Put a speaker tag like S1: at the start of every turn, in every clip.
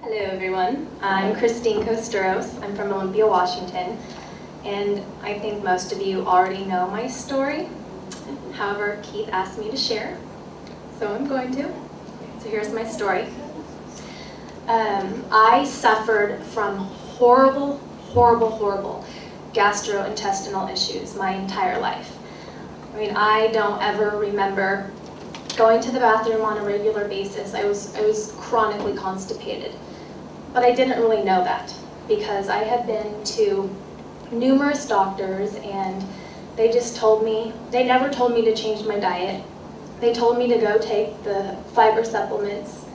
S1: Hello everyone, I'm Kristine Kosturos. I'm from Olympia, Washington, and I think most of you already know my story. However, Keith asked me to share, so I'm going to. So here's my story. I suffered from horrible gastrointestinal issues my entire life. I mean, I don't ever remember going to the bathroom on a regular basis. I was chronically constipated. But I didn't really know that because I had been to numerous doctors and they just told me, they never told me to change my diet. They told me to go take the fiber supplements,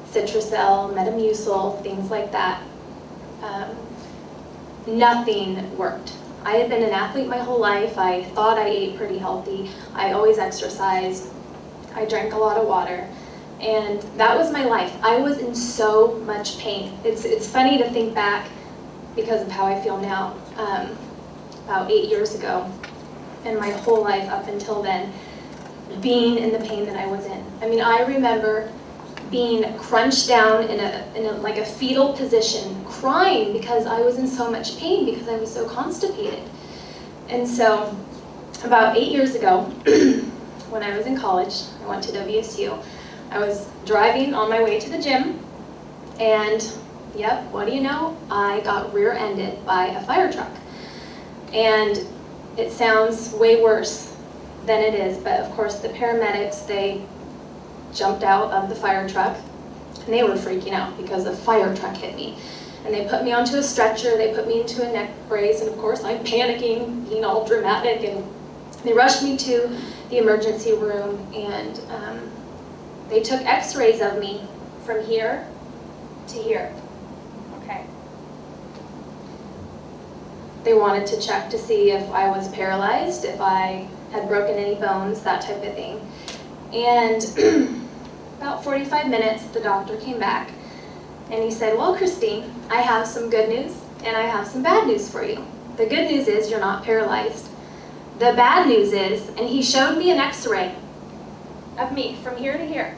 S1: Citracel, Metamucil, things like that. Nothing worked. I had been an athlete my whole life. I thought I ate pretty healthy. I always exercised. I drank a lot of water. And that was my life. I was in so much pain. It's funny to think back because of how I feel now, about 8 years ago, and my whole life up until then, being in the pain that I was in. I mean, I remember being crunched down in a fetal position, crying because I was in so much pain because I was so constipated. And so, about 8 years ago, when I was in college, I went to WSU. I was driving on my way to the gym, and yep, what do you know? I got rear-ended by a fire truck. And it sounds way worse than it is, but of course the paramedics, they jumped out of the fire truck, and they were freaking out because a fire truck hit me. And they put me onto a stretcher, they put me into a neck brace, and of course I'm panicking, being all dramatic, and they rushed me to the emergency room, and they took x-rays of me from here to here. Okay. They wanted to check to see if I was paralyzed, if I had broken any bones, that type of thing. And about 45 minutes, the doctor came back and he said, well, Kristine, I have some good news and I have some bad news for you. The good news is you're not paralyzed. The bad news is, and he showed me an x-ray of me from here to here.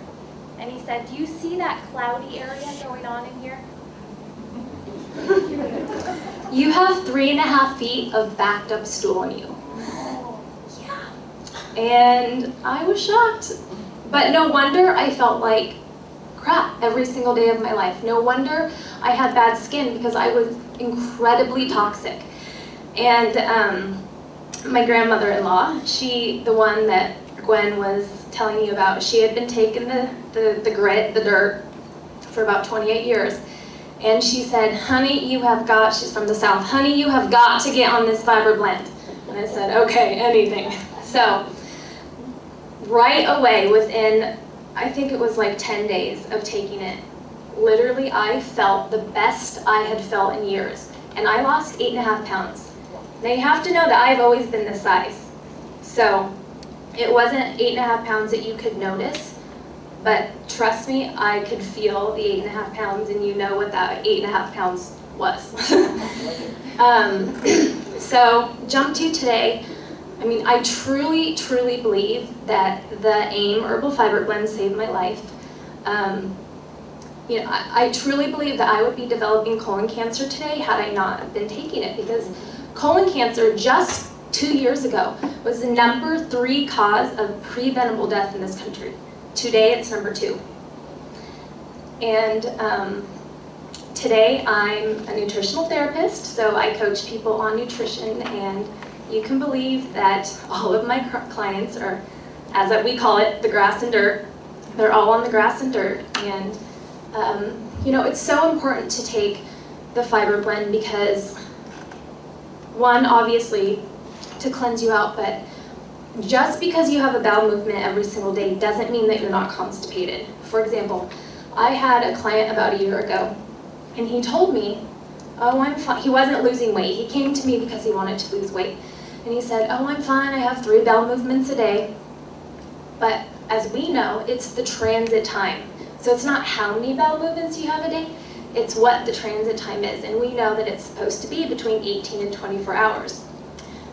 S1: And he said, do you see that cloudy area going on in here? You have 3.5 feet of backed up stool in you. Yeah. And I was shocked. But no wonder I felt like crap every single day of my life. No wonder I had bad skin because I was incredibly toxic. And my grandmother-in-law, the one that Gwen was telling you about, she had been taking the grit, the dirt, for about 28 years. And she said, honey, you have got, she's from the South, honey, you have got to get on this Fiberblend. And I said, okay, anything. So, right away, within, I think it was like 10 days of taking it, literally I felt the best I had felt in years. And I lost 8.5 pounds. Now you have to know that I've always been this size. So it wasn't 8.5 pounds that you could notice, but trust me, I could feel the 8.5 pounds, and you know what that 8.5 pounds was. So jump to today. I mean, I truly believe that the AIM Herbal Fiberblend saved my life. You know, I truly believe that I would be developing colon cancer today had I not been taking it, because colon cancer just 2 years ago was the #3 cause of preventable death in this country. Today it's #2. And today I'm a nutritional therapist, so I coach people on nutrition, and you can believe that all of my clients are, as we call it, the grass and dirt. They're all on the grass and dirt, and you know, it's so important to take the Fiberblend because, one, obviously, to cleanse you out, but just because you have a bowel movement every single day doesn't mean that you're not constipated. For example, I had a client about a year ago, and he told me, oh, I'm fine. He wasn't losing weight. He came to me because he wanted to lose weight. And he said, oh, I'm fine. I have 3 bowel movements a day. But as we know, it's the transit time. So it's not how many bowel movements you have a day, it's what the transit time is. And we know that it's supposed to be between 18 and 24 hours.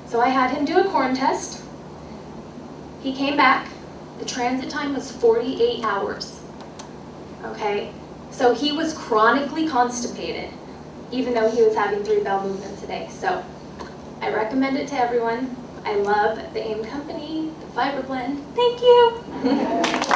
S1: So I had him do a corn test. He came back. The transit time was 48 hours. Okay? So he was chronically constipated, even though he was having 3 bowel movements a day. So I recommend it to everyone. I love the AIM company, the Fiberblend. Thank you.